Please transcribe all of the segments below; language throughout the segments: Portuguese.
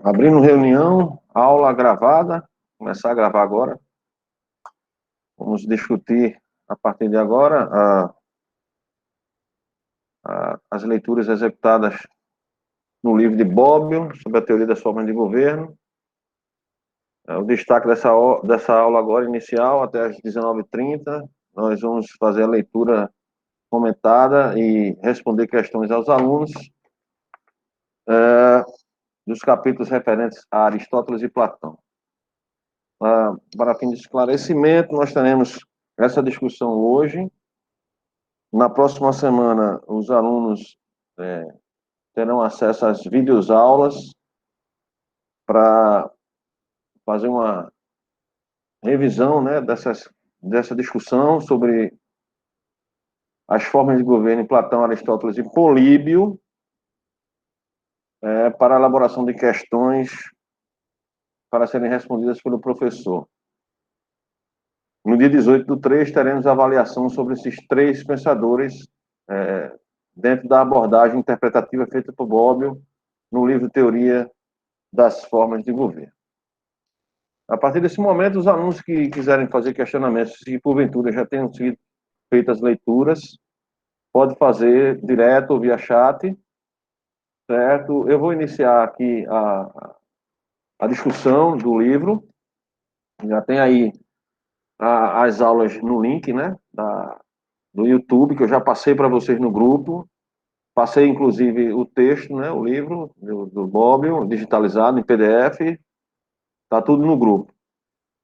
Abrindo reunião, aula gravada, começar a gravar agora. Vamos discutir, a partir de agora, as leituras executadas no livro de Bobbio, sobre a teoria das formas de governo. O destaque dessa aula agora, inicial, até às 19h30, nós vamos fazer a leitura comentada e responder questões aos alunos dos capítulos referentes a Aristóteles e Platão. Para fim de esclarecimento, nós teremos essa discussão hoje. Na próxima semana, os alunos terão acesso às videoaulas para fazer uma revisão, né, dessa discussão sobre as formas de governo em Platão, Aristóteles e Políbio, para a elaboração de questões para serem respondidas pelo professor. No dia 18/3, teremos avaliação sobre esses três pensadores dentro da abordagem interpretativa feita por Bobbio no livro Teoria das Formas de Governo. A partir desse momento, os alunos que quiserem fazer questionamentos, se porventura já tenham sido feitas leituras, pode fazer direto ou via chat, certo? Eu vou iniciar aqui a discussão do livro. Já tem aí as aulas no link, né, do YouTube, que eu já passei para vocês no grupo. Passei, inclusive, o texto, né, o livro do Bobbio, digitalizado em PDF. Está tudo no grupo,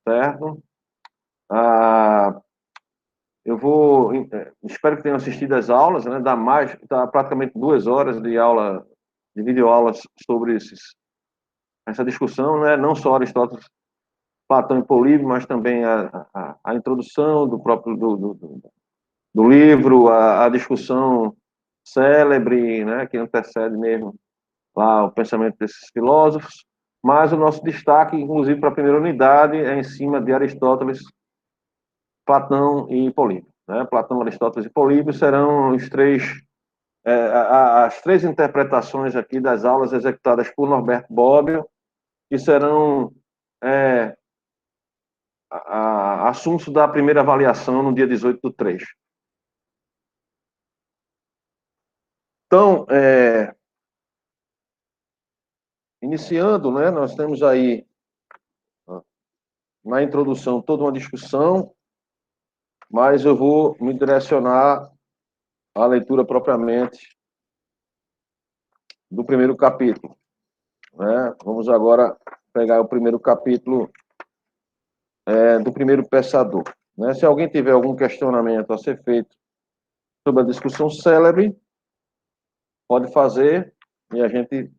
certo? Eu espero que tenham assistido as aulas, né? Dá praticamente 2 horas de aula, de videoaulas sobre essa discussão, né? Não só Aristóteles, Platão e Políbio, mas também a introdução do próprio do livro, a discussão célebre, né? Que antecede mesmo lá o pensamento desses filósofos. Mas o nosso destaque, inclusive, para a primeira unidade, é em cima de Aristóteles, Platão e Políbio. Né? Platão, Aristóteles e Políbio serão as três interpretações aqui das aulas executadas por Norberto Bobbio, que serão assuntos da primeira avaliação no dia 18/3. Então, iniciando, né, nós temos aí na introdução toda uma discussão, mas eu vou me direcionar à leitura propriamente do primeiro capítulo. Né? Vamos agora pegar o primeiro capítulo do primeiro pensador. Né? Se alguém tiver algum questionamento a ser feito sobre a discussão célebre, pode fazer e a gente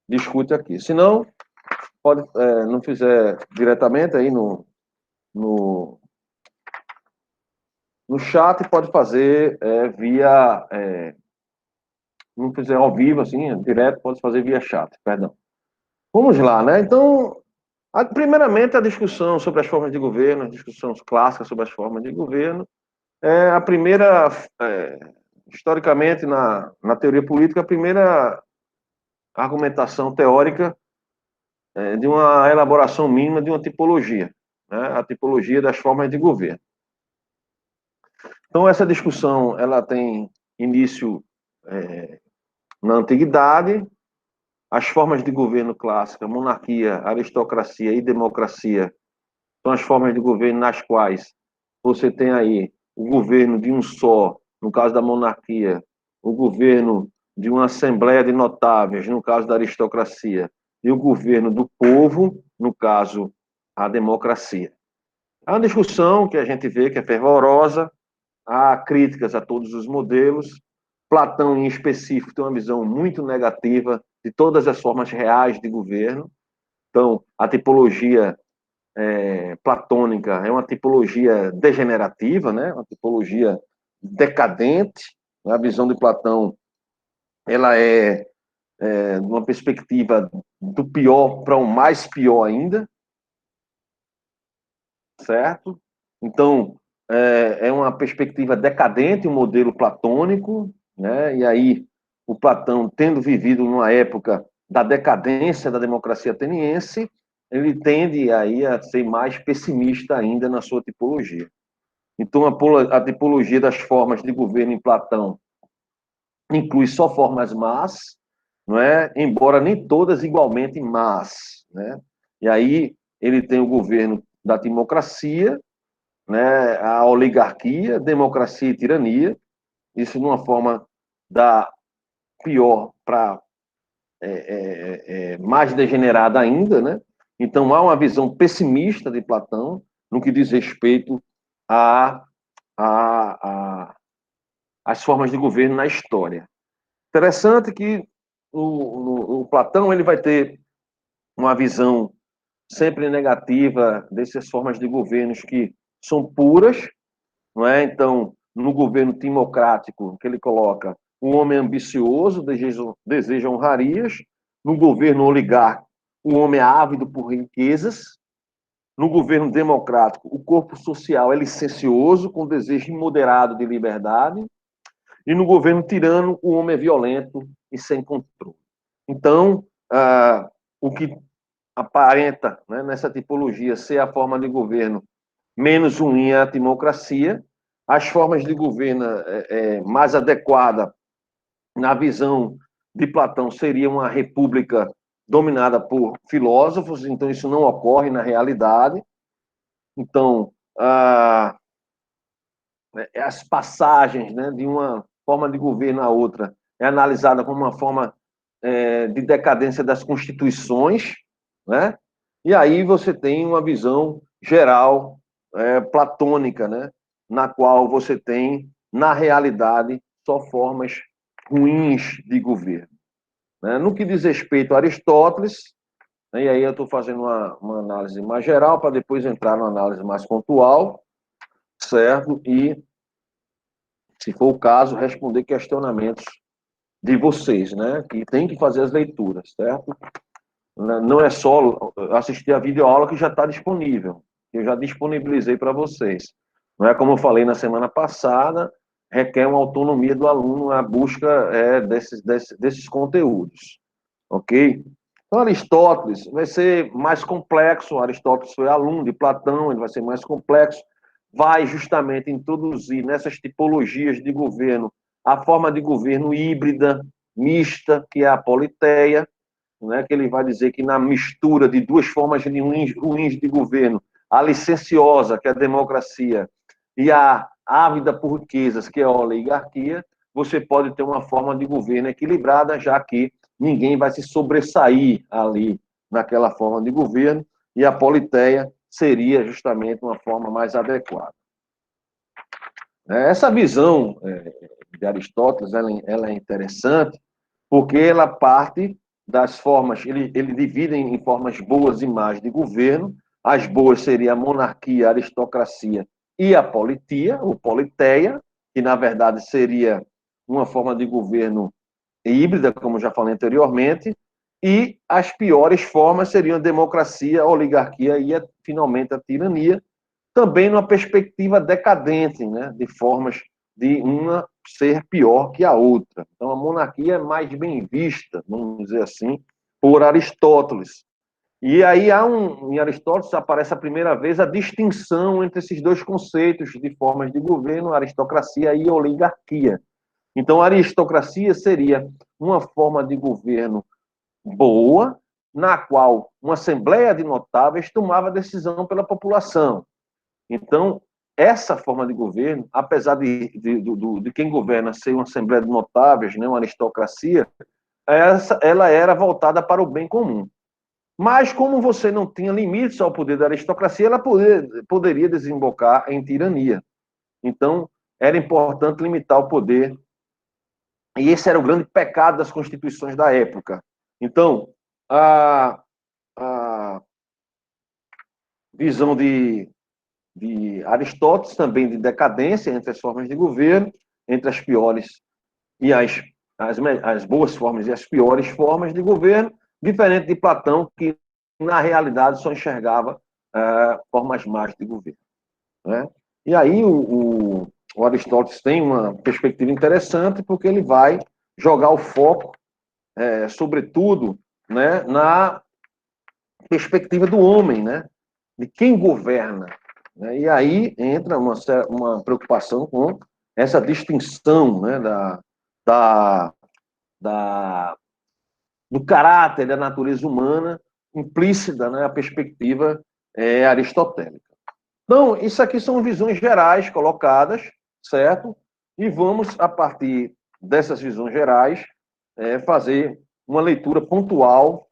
discute aqui. Se não, pode, não fizer diretamente aí no chat, pode fazer via... não fizer ao vivo, assim, direto, pode fazer via chat, perdão. Vamos lá, né? Então, primeiramente, a discussão sobre as formas de governo, as discussões clássicas sobre as formas de governo, a primeira, historicamente, na teoria política, a primeira argumentação teórica de uma elaboração mínima de uma tipologia, né? A tipologia das formas de governo. Então, essa discussão ela tem início na antiguidade. As formas de governo clássica, monarquia, aristocracia e democracia, são as formas de governo nas quais você tem aí o governo de um só, no caso da monarquia, o governo de uma assembleia de notáveis, no caso da aristocracia, e o governo do povo, no caso, a democracia. É uma discussão que a gente vê que é fervorosa, há críticas a todos os modelos. Platão, em específico, tem uma visão muito negativa de todas as formas reais de governo. Então, a tipologia platônica é uma tipologia degenerativa, né? Uma tipologia decadente. A visão de Platão ela é uma perspectiva do pior para o mais pior ainda, certo? Então, é uma perspectiva decadente, um modelo platônico, né? E aí o Platão, tendo vivido numa época da decadência da democracia ateniense, ele tende aí a ser mais pessimista ainda na sua tipologia. Então, a tipologia das formas de governo em Platão inclui só formas más, não é? Embora nem todas igualmente más, né? E aí ele tem o governo da timocracia, né? A oligarquia, democracia e tirania, isso numa forma da pior para mais degenerada ainda, né? Então há uma visão pessimista de Platão no que diz respeito a, as formas de governo na história. Interessante que o Platão ele vai ter uma visão sempre negativa dessas formas de governos que são puras, não é? Então, no governo timocrático, que ele coloca o homem ambicioso, deseja honrarias, no governo oligárquico, o homem é ávido por riquezas, no governo democrático, o corpo social é licencioso, com desejo imoderado de liberdade, e no governo tirano, o homem é violento e sem controle. Então, o que aparenta, né, nessa tipologia ser a forma de governo menos ruim é a timocracia, as formas de governo mais adequada na visão de Platão seria uma república dominada por filósofos, então isso não ocorre na realidade. Então, as passagens, né, de uma forma de governo à outra é analisada como uma forma de decadência das constituições, né? E aí você tem uma visão geral platônica, né? Na qual você tem, na realidade, só formas ruins de governo. Né? No que diz respeito a Aristóteles, né, e aí eu estou fazendo uma análise mais geral para depois entrar numa análise mais pontual, certo? E, se for o caso, responder questionamentos de vocês, né? Que tem que fazer as leituras, certo? Não é só assistir a videoaula que já está disponível, que eu já disponibilizei para vocês. Não é como eu falei na semana passada, requer uma autonomia do aluno na busca desses conteúdos, ok? Então, Aristóteles vai ser mais complexo, Aristóteles foi aluno de Platão, ele vai ser mais complexo, vai justamente introduzir nessas tipologias de governo a forma de governo híbrida, mista, que é a politeia, né, que ele vai dizer que na mistura de duas formas ruins de governo, a licenciosa, que é a democracia, e a ávida por riquezas, que é a oligarquia, você pode ter uma forma de governo equilibrada, já que ninguém vai se sobressair ali naquela forma de governo, e a politeia seria justamente uma forma mais adequada. Essa visão de Aristóteles ela é interessante, porque ela parte das formas, ele divide em formas boas e más de governo. As boas seriam a monarquia, a aristocracia e a politia, ou politeia, que na verdade seria uma forma de governo híbrida, como já falei anteriormente, e as piores formas seriam a democracia, a oligarquia e, finalmente, a tirania, também numa perspectiva decadente, né, de formas de uma ser pior que a outra. Então, a monarquia é mais bem vista, vamos dizer assim, por Aristóteles. E aí em Aristóteles aparece a primeira vez a distinção entre esses dois conceitos de formas de governo, aristocracia e oligarquia. Então, a aristocracia seria uma forma de governo boa, na qual uma assembleia de notáveis tomava decisão pela população. Então, essa forma de governo, apesar de quem governa ser uma assembleia de notáveis, né, uma aristocracia, ela era voltada para o bem comum. Mas, como você não tinha limites ao poder da aristocracia, ela poderia desembocar em tirania. Então, era importante limitar o poder. E esse era o grande pecado das constituições da época. Então, a visão de Aristóteles, também de decadência entre as formas de governo, entre as piores e as boas formas e as piores formas de governo, diferente de Platão, que na realidade só enxergava formas más de governo. Né? E aí o Aristóteles tem uma perspectiva interessante, porque ele vai jogar o foco, sobretudo, né, na perspectiva do homem, né, de quem governa, né, e aí entra uma preocupação com essa distinção, né, da, da, do caráter da natureza humana implícita, né, a perspectiva aristotélica. Então, isso aqui são visões gerais colocadas, certo? E vamos, a partir dessas visões gerais, fazer uma leitura pontual,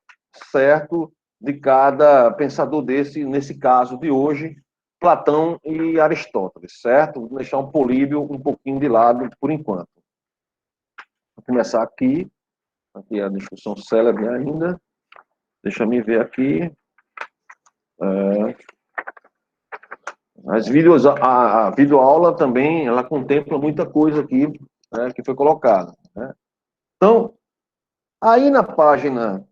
certo? De cada pensador nesse caso de hoje, Platão e Aristóteles, certo? Vou deixar um Políbio um pouquinho de lado por enquanto. Vou começar aqui a discussão célebre ainda. Deixa eu me ver aqui. A videoaula também, ela contempla muita coisa aqui, né, que foi colocada, né? Então, aí na página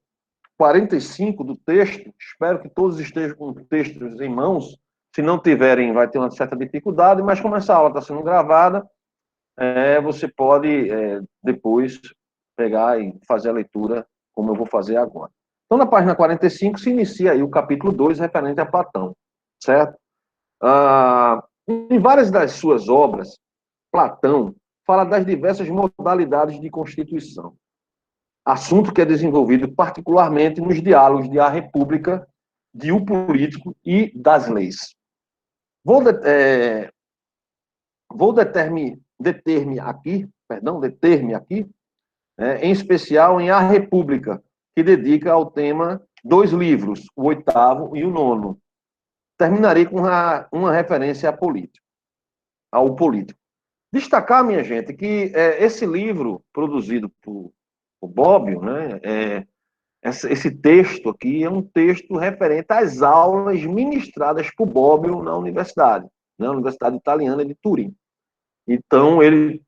45 do texto, espero que todos estejam com textos em mãos. Se não tiverem, vai ter uma certa dificuldade, mas como essa aula está sendo gravada, você pode depois pegar e fazer a leitura, como eu vou fazer agora. Então, na página 45 se inicia aí o capítulo 2, referente a Platão, certo? Em várias das suas obras, Platão fala das diversas modalidades de constituição, assunto que é desenvolvido particularmente nos diálogos de A República, de O Político e das Leis. Vou deter-me aqui, em especial em A República, que dedica ao tema 2 livros, o 8º e o 9º. Terminarei com uma referência ao político. Destacar, minha gente, que esse livro produzido por Bobbio, né, esse texto aqui é um texto referente às aulas ministradas por Bobbio na universidade, né, Universidade Italiana de Turim. Então, ele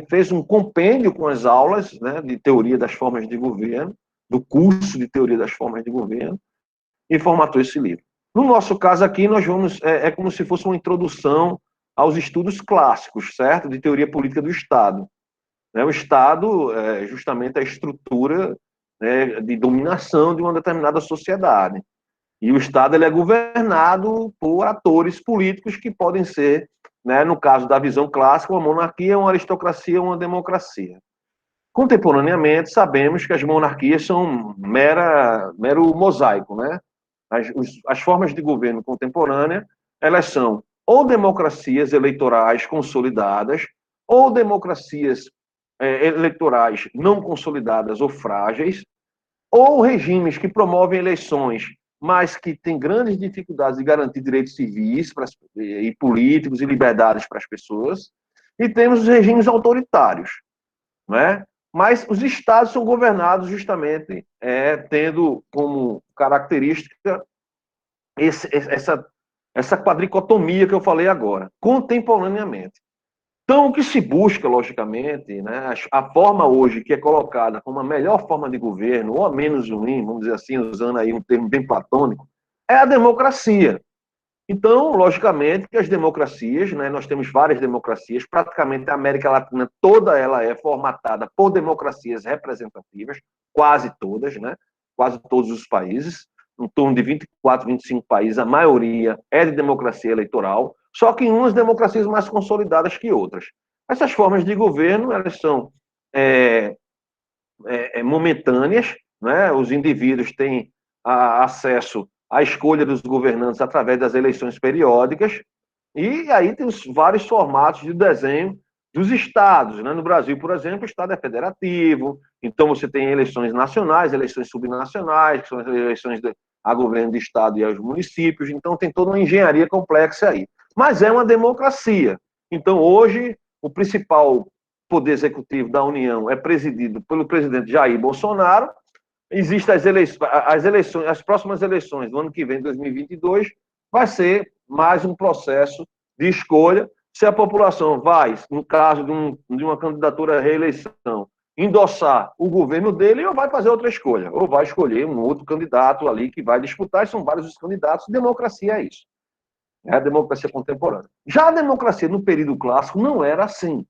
fez um compêndio com as aulas, né, de teoria das formas de governo, do curso de teoria das formas de governo, e formatou esse livro. No nosso caso aqui, nós vamos, como se fosse uma introdução aos estudos clássicos, certo? De teoria política do Estado. O Estado é justamente a estrutura, né, de dominação de uma determinada sociedade. E o Estado ele é governado por atores políticos que podem ser, né, no caso da visão clássica, uma monarquia, uma aristocracia, uma democracia. Contemporaneamente, sabemos que as monarquias são mero mosaico, né? As formas de governo contemporânea, elas são ou democracias eleitorais consolidadas, ou democracias eleitorais não consolidadas ou frágeis, ou regimes que promovem eleições, mas que têm grandes dificuldades de garantir direitos civis e políticos e liberdades para as pessoas, e temos os regimes autoritários, né? Mas os estados são governados justamente tendo como característica essa quadricotomia que eu falei agora, contemporaneamente. Então, o que se busca, logicamente, né, a forma hoje que é colocada como a melhor forma de governo, ou a menos ruim, vamos dizer assim, usando aí um termo bem platônico, é a democracia. Então, logicamente, que as democracias, né, nós temos várias democracias, praticamente a América Latina toda ela é formatada por democracias representativas, quase todas, né, quase todos os países, em torno de 24, 25 países, a maioria é de democracia eleitoral, só que em umas democracias mais consolidadas que outras. Essas formas de governo, elas são momentâneas, né, os indivíduos têm acesso a escolha dos governantes através das eleições periódicas, e aí tem os vários formatos de desenho dos estados, né? No Brasil, por exemplo, o estado é federativo, então você tem eleições nacionais, eleições subnacionais, que são as eleições a governo de estado e aos municípios, então tem toda uma engenharia complexa aí. Mas é uma democracia. Então, hoje, o principal poder executivo da União é presidido pelo presidente Jair Bolsonaro. Existem as próximas eleições do ano que vem, 2022, vai ser mais um processo de escolha. Se a população vai, no caso de uma candidatura à reeleição, endossar o governo dele, ou vai fazer outra escolha, ou vai escolher um outro candidato ali que vai disputar, e são vários os candidatos. Democracia é isso. É a democracia contemporânea. Já a democracia no período clássico não era assim.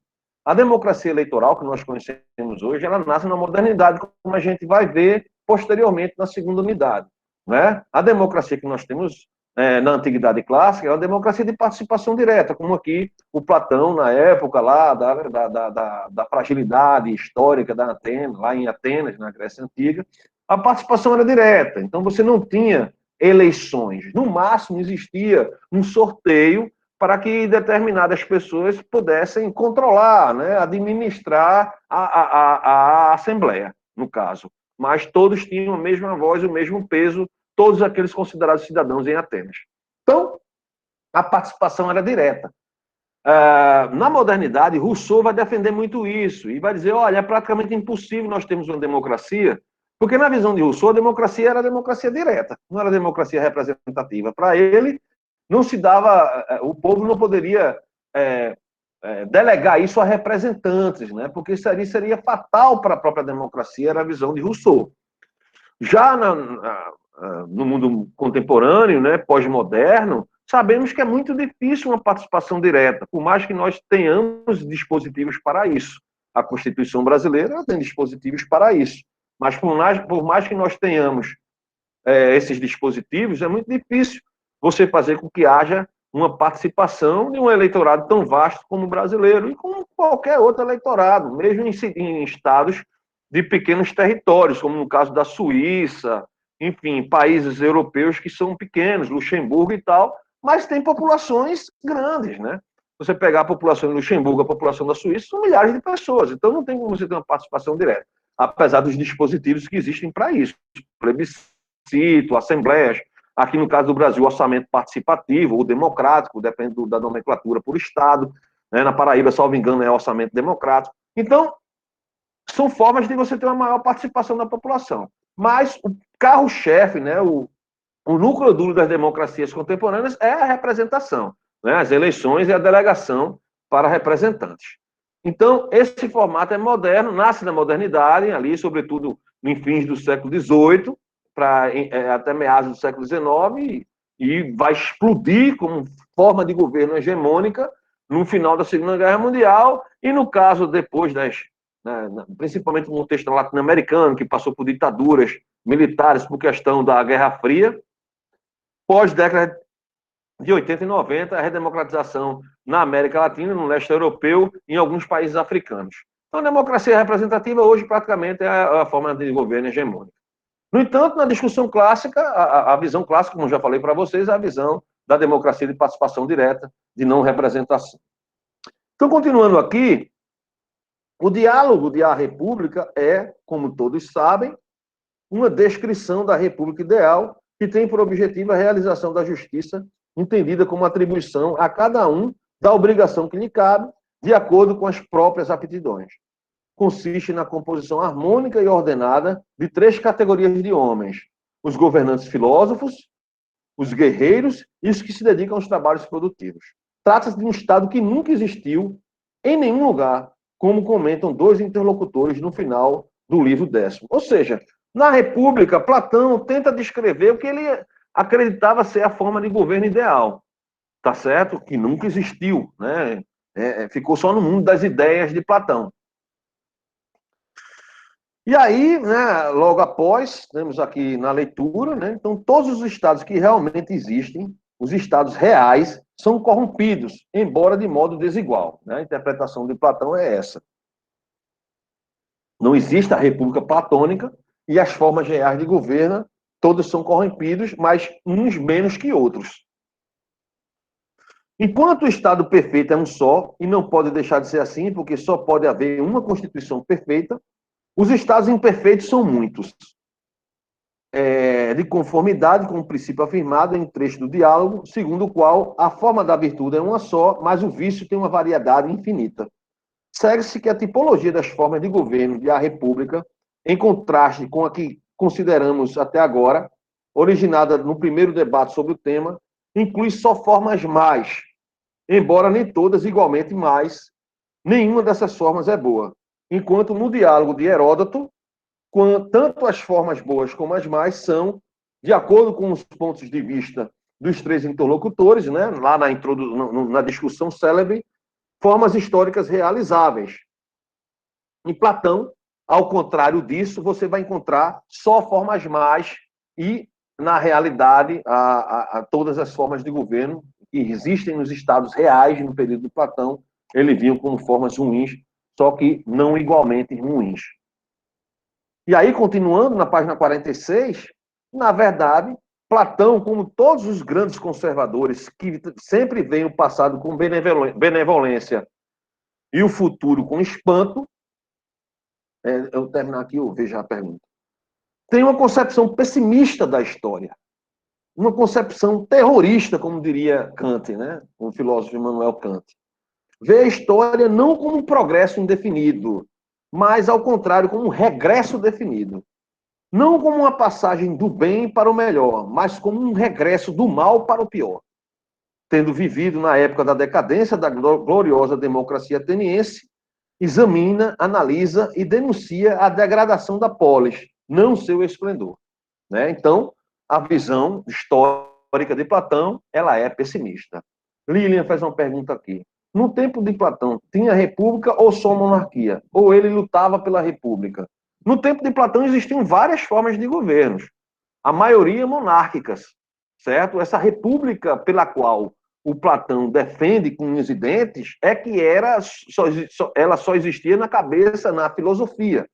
A democracia eleitoral que nós conhecemos hoje, ela nasce na modernidade, como a gente vai ver posteriormente na segunda unidade. Né? A democracia que nós temos na Antiguidade Clássica é uma democracia de participação direta, como aqui o Platão, na época lá da fragilidade histórica da Atenas, lá em Atenas, na Grécia Antiga, a participação era direta, então você não tinha eleições. No máximo, existia um sorteio para que determinadas pessoas pudessem controlar, né, administrar a Assembleia, no caso. Mas todos tinham a mesma voz, o mesmo peso, todos aqueles considerados cidadãos em Atenas. Então, a participação era direta. Na modernidade, Rousseau vai defender muito isso e vai dizer, olha, é praticamente impossível nós termos uma democracia, porque na visão de Rousseau, a democracia era a democracia direta, não era a democracia representativa. Para ele, não se dava, o povo não poderia delegar isso a representantes, né? Porque isso seria fatal para a própria democracia, era a visão de Rousseau. Já no mundo contemporâneo, né, pós-moderno, sabemos que é muito difícil uma participação direta, por mais que nós tenhamos dispositivos para isso. A Constituição brasileira tem dispositivos para isso. Mas por mais que nós tenhamos esses dispositivos, é muito difícil você fazer com que haja uma participação de um eleitorado tão vasto como o brasileiro e como qualquer outro eleitorado, mesmo em estados de pequenos territórios, como no caso da Suíça, enfim, países europeus que são pequenos, Luxemburgo e tal, mas tem populações grandes, né? Você pegar a população de Luxemburgo, a população da Suíça, são milhares de pessoas, então não tem como você ter uma participação direta, apesar dos dispositivos que existem para isso, plebiscito, assembleias, aqui no caso do Brasil, orçamento participativo ou democrático, depende da nomenclatura por estado, né? Na Paraíba, salvo engano, é orçamento democrático. Então, são formas de você ter uma maior participação da população. Mas o carro-chefe, né, o núcleo duro das democracias contemporâneas é a representação, né, as eleições e a delegação para representantes. Então, esse formato é moderno, nasce na modernidade, ali, sobretudo, em fins do século XVIII, até meados do século XIX, e vai explodir como forma de governo hegemônica no final da Segunda Guerra Mundial, e no caso depois principalmente no contexto latino-americano, que passou por ditaduras militares por questão da Guerra Fria, pós-década de 80 e 90, a redemocratização na América Latina, no leste europeu e em alguns países africanos. Então, a democracia representativa hoje praticamente é a forma de governo hegemônica. No entanto, na discussão clássica, a visão clássica, como já falei para vocês, é a visão da democracia de participação direta, de não representação. Então, continuando aqui, o diálogo de A República é, como todos sabem, uma descrição da República ideal que tem por objetivo a realização da justiça, entendida como atribuição a cada um da obrigação que lhe cabe, de acordo com as próprias aptidões. Consiste na composição harmônica e ordenada de 3 categorias de homens: os governantes filósofos, os guerreiros e os que se dedicam aos trabalhos produtivos. Trata-se de um Estado que nunca existiu em nenhum lugar, como comentam 2 interlocutores no final do livro 10º. Ou seja, na República, Platão tenta descrever o que ele acreditava ser a forma de governo ideal, tá certo? Que nunca existiu, né? Ficou só no mundo das ideias de Platão. E aí, né, logo após, temos aqui na leitura, né, então todos os estados que realmente existem, os estados reais, são corrompidos, embora de modo desigual. Né? A interpretação de Platão é essa. Não existe a república platônica e as formas reais de governo, todos são corrompidos, mas uns menos que outros. Enquanto o Estado perfeito é um só, e não pode deixar de ser assim, porque só pode haver uma Constituição perfeita, os Estados imperfeitos são muitos. De conformidade com o princípio afirmado em trecho do diálogo, segundo o qual a forma da virtude é uma só, mas o vício tem uma variedade infinita. Segue-se que a tipologia das formas de governo de A República, em contraste com a que consideramos até agora, originada no primeiro debate sobre o tema, inclui só formas mais, embora nem todas igualmente mais, nenhuma dessas formas é boa. Enquanto no diálogo de Heródoto, tanto as formas boas como as más são, de acordo com os pontos de vista dos 3 interlocutores, né, lá na discussão célebre, formas históricas realizáveis. Em Platão, Ao contrário disso, você vai encontrar só formas más e, na realidade, todas as formas de governo que existem nos estados reais no período de Platão, ele viu como formas ruins, só que não igualmente ruins. E aí, continuando na página 46, na verdade, Platão, como todos os grandes conservadores que sempre veem o passado com benevolência e o futuro com espanto, eu terminar aqui, eu vejo a pergunta, tem uma concepção pessimista da história, uma concepção terrorista, como diria Kant, né? O filósofo Immanuel Kant. Vê a história não como um progresso indefinido, mas, ao contrário, como um regresso definido. Não como uma passagem do bem para o melhor, mas como um regresso do mal para o pior. Tendo vivido na época da decadência da gloriosa democracia ateniense, examina, analisa e denuncia a degradação da polis, não seu esplendor. Né? Então, a visão histórica de Platão, ela é pessimista. Lilian faz uma pergunta aqui. No tempo de Platão, tinha república ou só monarquia? Ou ele lutava pela república? No tempo de Platão existiam várias formas de governos, a maioria monárquicas, certo? Essa república pela qual o Platão defende com unhas e dentes é que ela só existia na cabeça, na filosofia,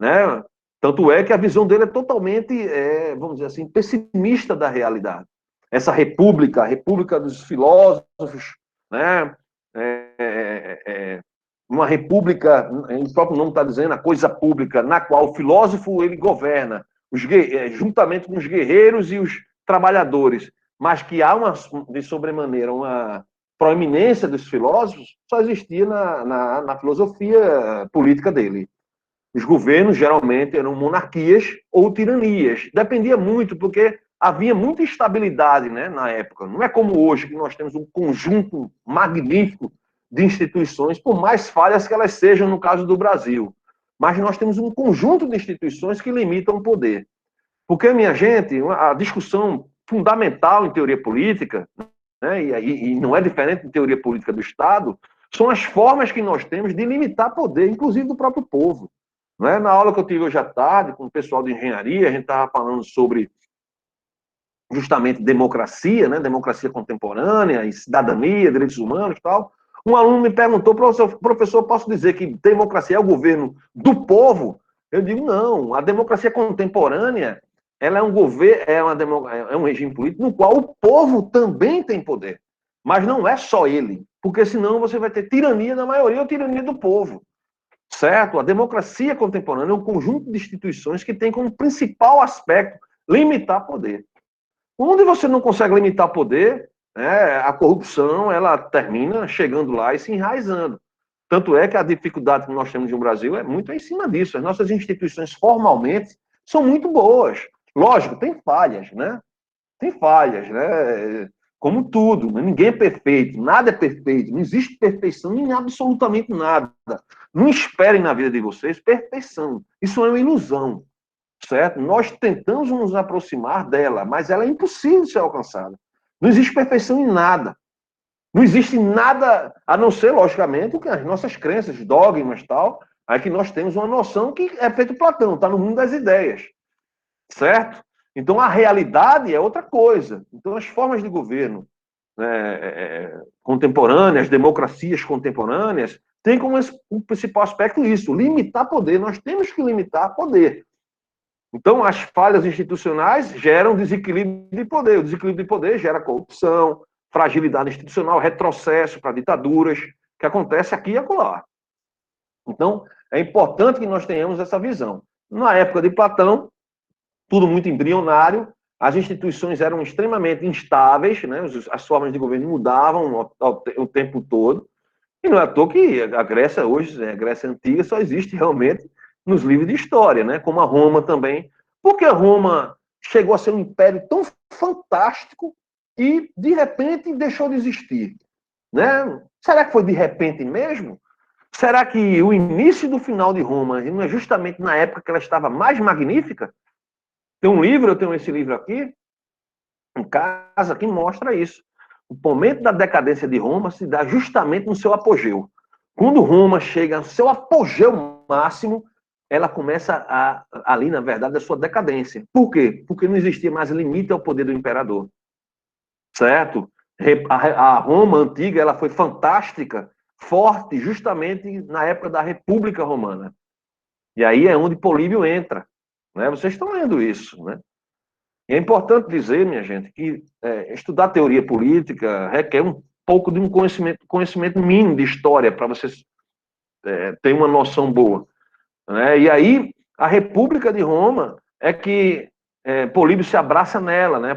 né? Tanto é que a visão dele é totalmente, vamos dizer assim, pessimista da realidade. Essa república, a república dos filósofos, né? Uma república, o próprio nome está dizendo, a coisa pública, na qual o filósofo ele governa, juntamente com os guerreiros e os trabalhadores, mas que há de sobremaneira uma proeminência dos filósofos, só existia na filosofia política dele. Os governos geralmente eram monarquias ou tiranias. Dependia muito, porque havia muita instabilidade, né, na época. Não é como hoje, que nós temos um conjunto magnífico de instituições, por mais falhas que elas sejam no caso do Brasil. Mas nós temos um conjunto de instituições que limitam o poder. Porque, minha gente, a discussão fundamental em teoria política, né, e não é diferente em teoria política do Estado, são as formas que nós temos de limitar poder, inclusive do próprio povo. Né? Na aula que eu tive hoje à tarde, com o pessoal de engenharia, a gente estava falando sobre justamente democracia, né? Democracia contemporânea, e cidadania, direitos humanos e tal. Um aluno me perguntou, professor, posso dizer que democracia é o governo do povo? Eu digo, não, a democracia contemporânea ela é um governo, é um regime político no qual o povo também tem poder. Mas não é só ele, porque senão você vai ter tirania da maioria ou tirania do povo. Certo? A democracia contemporânea é um conjunto de instituições que tem como principal aspecto limitar poder. Onde você não consegue limitar poder, né, a corrupção ela termina chegando lá e se enraizando. Tanto é que a dificuldade que nós temos no Brasil é muito em cima disso. As nossas instituições, formalmente, são muito boas. Lógico, tem falhas, né? Tem falhas, né? Como tudo, ninguém é perfeito, nada é perfeito, não existe perfeição em absolutamente nada. Não esperem na vida de vocês perfeição. Isso é uma ilusão, certo? Nós tentamos nos aproximar dela, mas ela é impossível de ser alcançada. Não existe perfeição em nada. Não existe nada, a não ser, logicamente, que as nossas crenças, dogmas e tal, aí que nós temos uma noção que é feito Platão, está no mundo das ideias, certo? Então, a realidade é outra coisa. Então, as formas de governo contemporâneas, democracias contemporâneas, têm como o principal aspecto isso, limitar poder. Nós temos que limitar poder. Então, as falhas institucionais geram desequilíbrio de poder. O desequilíbrio de poder gera corrupção, fragilidade institucional, retrocesso para ditaduras, que acontece aqui e acolá. Então, é importante que nós tenhamos essa visão. Na época de Platão, tudo muito embrionário, as instituições eram extremamente instáveis, né? As formas de governo mudavam o tempo todo, e não é à toa que a Grécia hoje, a Grécia antiga, só existe realmente nos livros de história, né? Como a Roma também, porque a Roma chegou a ser um império tão fantástico e, de repente, deixou de existir. Né? Será que foi de repente mesmo? Será que o início do final de Roma não é justamente na época que ela estava mais magnífica? Tem um livro, eu tenho esse livro aqui, em casa, que mostra isso. O momento da decadência de Roma se dá justamente no seu apogeu. Quando Roma chega no seu apogeu máximo, ela começa ali, na verdade, a sua decadência. Por quê? Porque não existia mais limite ao poder do imperador. Certo? A Roma antiga, ela foi fantástica, forte, justamente na época da República Romana. E aí é onde Políbio entra. Né? Vocês estão lendo isso, né? E é importante dizer, minha gente, que estudar teoria política requer um pouco de um conhecimento mínimo de história para vocês terem uma noção boa. Né? E aí, a República de Roma é que Políbio se abraça nela, né,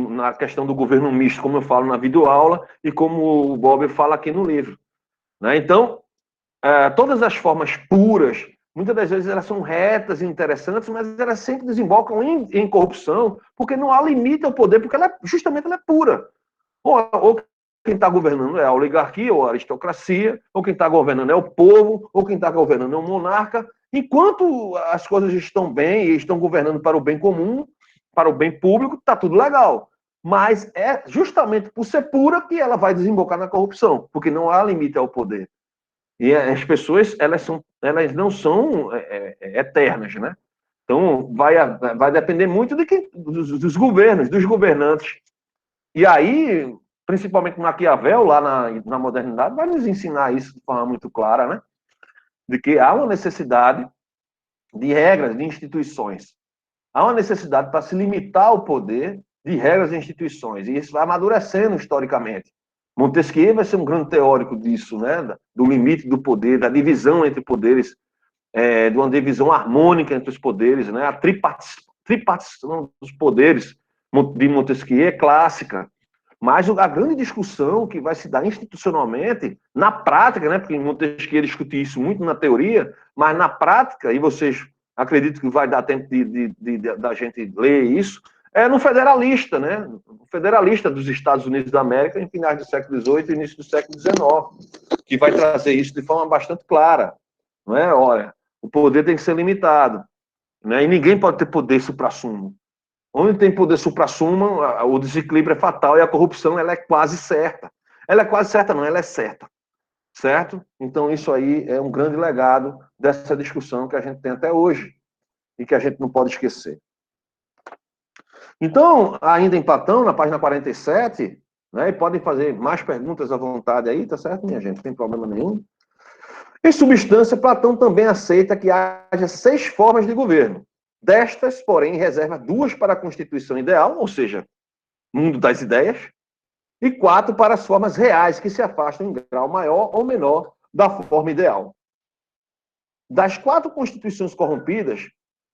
na questão do governo misto, como eu falo na videoaula e como o Bob fala aqui no livro. Né? Então, todas as formas puras, muitas das vezes elas são retas e interessantes, mas elas sempre desembocam em corrupção, porque não há limite ao poder, porque justamente ela é pura. Ou quem está governando é a oligarquia ou a aristocracia, ou quem está governando é o povo, ou quem está governando é o monarca. Enquanto as coisas estão bem e estão governando para o bem comum, para o bem público, está tudo legal. Mas é justamente por ser pura que ela vai desembocar na corrupção, porque não há limite ao poder. E as pessoas, elas não são eternas, né? Então, vai depender muito dos governos, dos governantes. E aí, principalmente Maquiavel, lá na modernidade, vai nos ensinar isso de forma muito clara, né? De que há uma necessidade de regras, de instituições. Há uma necessidade para se limitar o poder de regras e instituições. E isso vai amadurecendo historicamente. Montesquieu vai ser um grande teórico disso, né? Do limite do poder, da divisão entre poderes, de uma divisão harmônica entre os poderes, né? A tripartição dos poderes de Montesquieu é clássica. Mas a grande discussão que vai se dar institucionalmente, na prática, né, porque Montesquieu discute isso muito na teoria, mas na prática, e vocês acreditam que vai dar tempo da gente ler isso, é no federalista, né? O federalista dos Estados Unidos da América, em finais do século XVIII e início do século XIX, que vai trazer isso de forma bastante clara. Não é? Olha, o poder tem que ser limitado, né? E ninguém pode ter poder suprassumo. Onde tem poder suprassumo, o desequilíbrio é fatal e a corrupção ela é quase certa. Ela é quase certa, não, ela é certa. Certo? Então, isso aí é um grande legado dessa discussão que a gente tem até hoje e que a gente não pode esquecer. Então, ainda em Platão, na página 47, né, e podem fazer mais perguntas à vontade aí, tá certo, minha gente? Não tem problema nenhum. Em substância, Platão também aceita que haja 6 formas de governo. Destas, porém, reserva 2 para a constituição ideal, ou seja, mundo das ideias, e 4 para as formas reais, que se afastam em grau maior ou menor da forma ideal. Das 4 constituições corrompidas,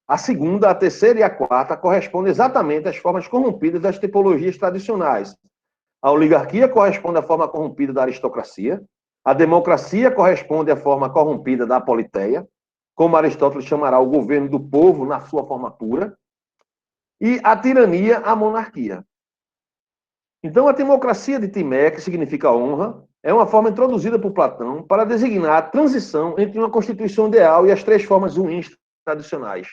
a segunda, a terceira e a quarta correspondem exatamente às formas corrompidas das tipologias tradicionais. A oligarquia corresponde à forma corrompida da aristocracia, a democracia corresponde à forma corrompida da politeia, como Aristóteles chamará o governo do povo na sua forma pura, e a tirania, a monarquia. Então, a democracia de Timé, que significa honra, é uma forma introduzida por Platão para designar a transição entre uma constituição ideal e as 3 formas ruins tradicionais.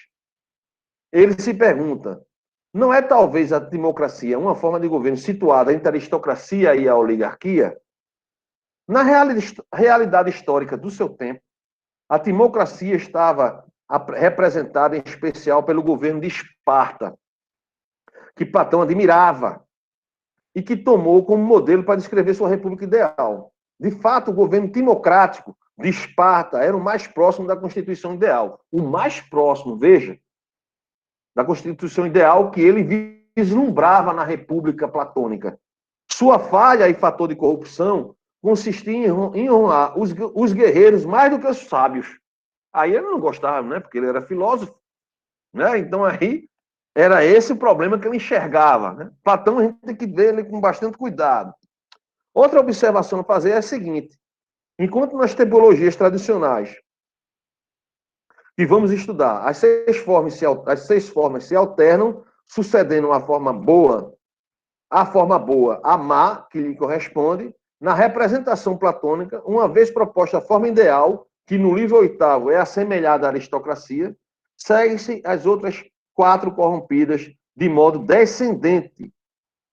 Ele se pergunta, não é talvez a democracia uma forma de governo situada entre a aristocracia e a oligarquia? Na realidade histórica do seu tempo, a democracia estava representada em especial pelo governo de Esparta, que Platão admirava e que tomou como modelo para descrever sua república ideal. De fato, o governo timocrático de Esparta era o mais próximo da Constituição ideal. O mais próximo, veja, da Constituição ideal que ele vislumbrava na República Platônica. Sua falha e fator de corrupção consistia em honrar os guerreiros mais do que os sábios. Aí ele não gostava, né? Porque ele era filósofo, né? Então aí era esse o problema que ele enxergava, né? Platão a gente tem que ver ele com bastante cuidado. Outra observação a fazer é a seguinte: enquanto nas tipologias tradicionais que vamos estudar, as 6 formas se alternam, sucedendo a forma boa, a má, que lhe corresponde, na representação platônica, uma vez proposta a forma ideal, que no livro 8º é assemelhada à aristocracia, segue-se as outras 4 corrompidas de modo descendente.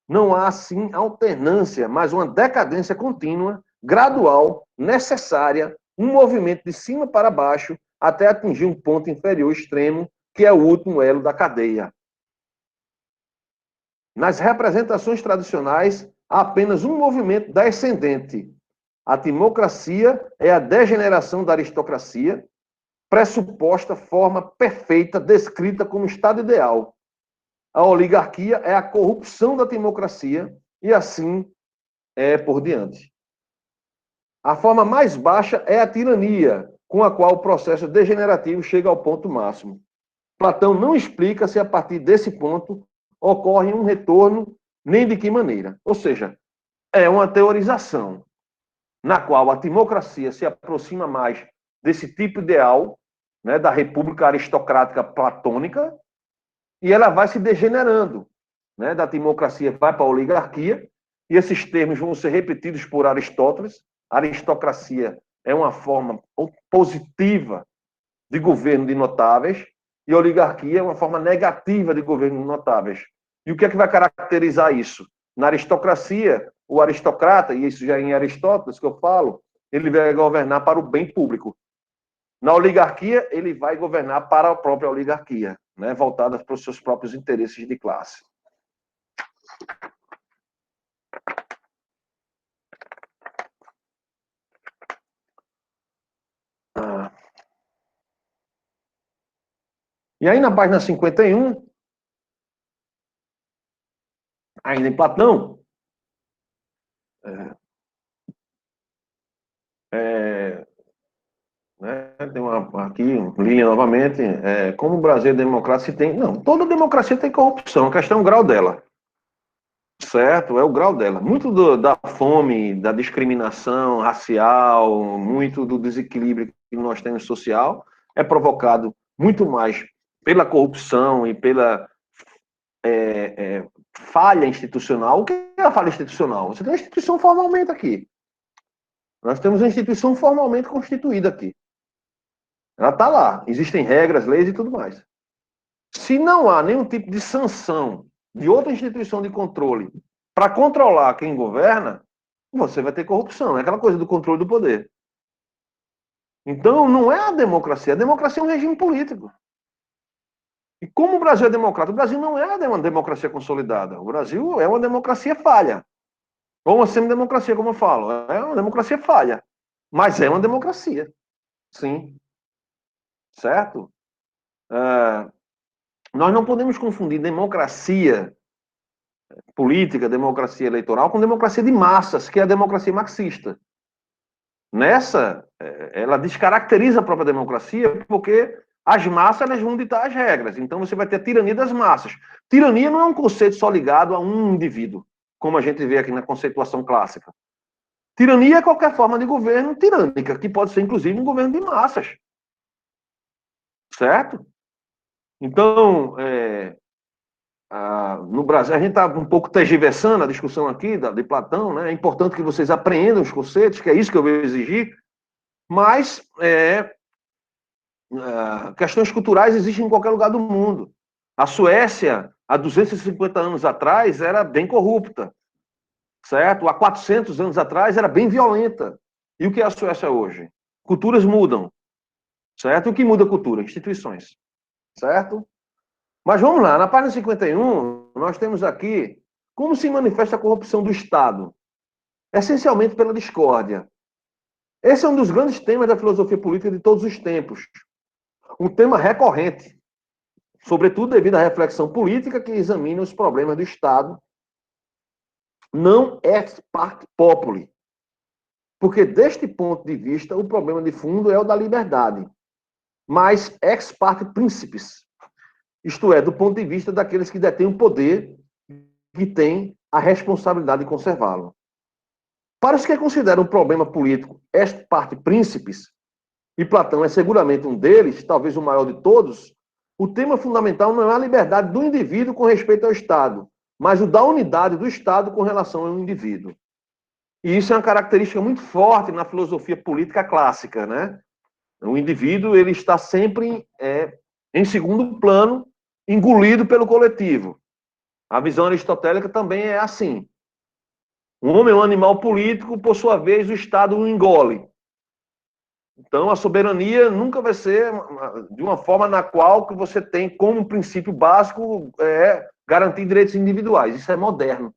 Não há, assim, alternância, mas uma decadência contínua, gradual, necessária, um movimento de cima para baixo, até atingir um ponto inferior extremo, que é o último elo da cadeia. Nas representações tradicionais, há apenas um movimento descendente. A timocracia é a degeneração da aristocracia, pressuposta forma perfeita descrita como estado ideal. A oligarquia é a corrupção da timocracia e assim é por diante. A forma mais baixa é a tirania, com a qual o processo degenerativo chega ao ponto máximo. Platão não explica se a partir desse ponto ocorre um retorno, nem de que maneira. Ou seja, é uma teorização na qual a timocracia se aproxima mais desse tipo ideal, né, da república aristocrática platônica, e ela vai se degenerando, né, da timocracia vai para a oligarquia, e esses termos vão ser repetidos por Aristóteles. Aristocracia é uma forma positiva de governo de notáveis, e oligarquia é uma forma negativa de governo de notáveis. E o que é que vai caracterizar isso? Na aristocracia, o aristocrata, e isso já é em Aristóteles que eu falo, ele vai governar para o bem público. Na oligarquia, ele vai governar para a própria oligarquia, né, voltada para os seus próprios interesses de classe. E aí, na página 51, ainda em Platão, né, tem aqui, linha novamente, como o Brasil é democrático, se tem... Não, toda democracia tem corrupção, a questão é o grau dela. Certo, é o grau dela. Muito da fome, da discriminação racial, muito do desequilíbrio que nós temos social é provocado muito mais pela corrupção e pela falha institucional. O que é a falha institucional? Você tem uma instituição formalmente aqui. Nós temos uma instituição formalmente constituída aqui. Ela está lá. Existem regras, leis e tudo mais. Se não há nenhum tipo de sanção de outra instituição de controle para controlar quem governa, você vai ter corrupção. É aquela coisa do controle do poder. Então, não é a democracia. A democracia é um regime político. E como o Brasil é democrata? O Brasil não é uma democracia consolidada. O Brasil é uma democracia falha. Ou uma semidemocracia, como eu falo. É uma democracia falha. Mas é uma democracia. Sim. Certo? Nós não podemos confundir democracia política, democracia eleitoral, com democracia de massas, que é a democracia marxista. Nessa, ela descaracteriza a própria democracia, porque as massas elas vão ditar as regras. Então você vai ter a tirania das massas. Tirania não é um conceito só ligado a um indivíduo, como a gente vê aqui na conceituação clássica. Tirania é qualquer forma de governo tirânica, que pode ser inclusive um governo de massas. Certo? Então, no Brasil, a gente está um pouco tergiversando a discussão aqui de Platão, né? É importante que vocês aprendam os conceitos, que é isso que eu vou exigir, mas questões culturais existem em qualquer lugar do mundo. A Suécia, há 250 anos atrás, era bem corrupta, certo? Há 400 anos atrás, era bem violenta. E o que é a Suécia hoje? Culturas mudam, certo? O que muda a cultura? Instituições, certo? Mas vamos lá, na página 51, nós temos aqui como se manifesta a corrupção do Estado, essencialmente pela discórdia. Esse é um dos grandes temas da filosofia política de todos os tempos. Um tema recorrente, sobretudo devido à reflexão política que examina os problemas do Estado, não ex parte populi. Porque, deste ponto de vista, o problema de fundo é o da liberdade, mas ex parte principis, isto é, do ponto de vista daqueles que detêm o poder e têm a responsabilidade de conservá-lo. Para os que consideram o problema político ex parte principis, e Platão é seguramente um deles, talvez o maior de todos, o tema fundamental não é a liberdade do indivíduo com respeito ao Estado, mas o da unidade do Estado com relação ao indivíduo. E isso é uma característica muito forte na filosofia política clássica, né? O indivíduo ele está sempre em segundo plano, engolido pelo coletivo. A visão aristotélica também é assim. O homem é um animal político, por sua vez, o Estado o engole. Então, a soberania nunca vai ser de uma forma na qual que você tem como princípio básico garantir direitos individuais. Isso é moderno.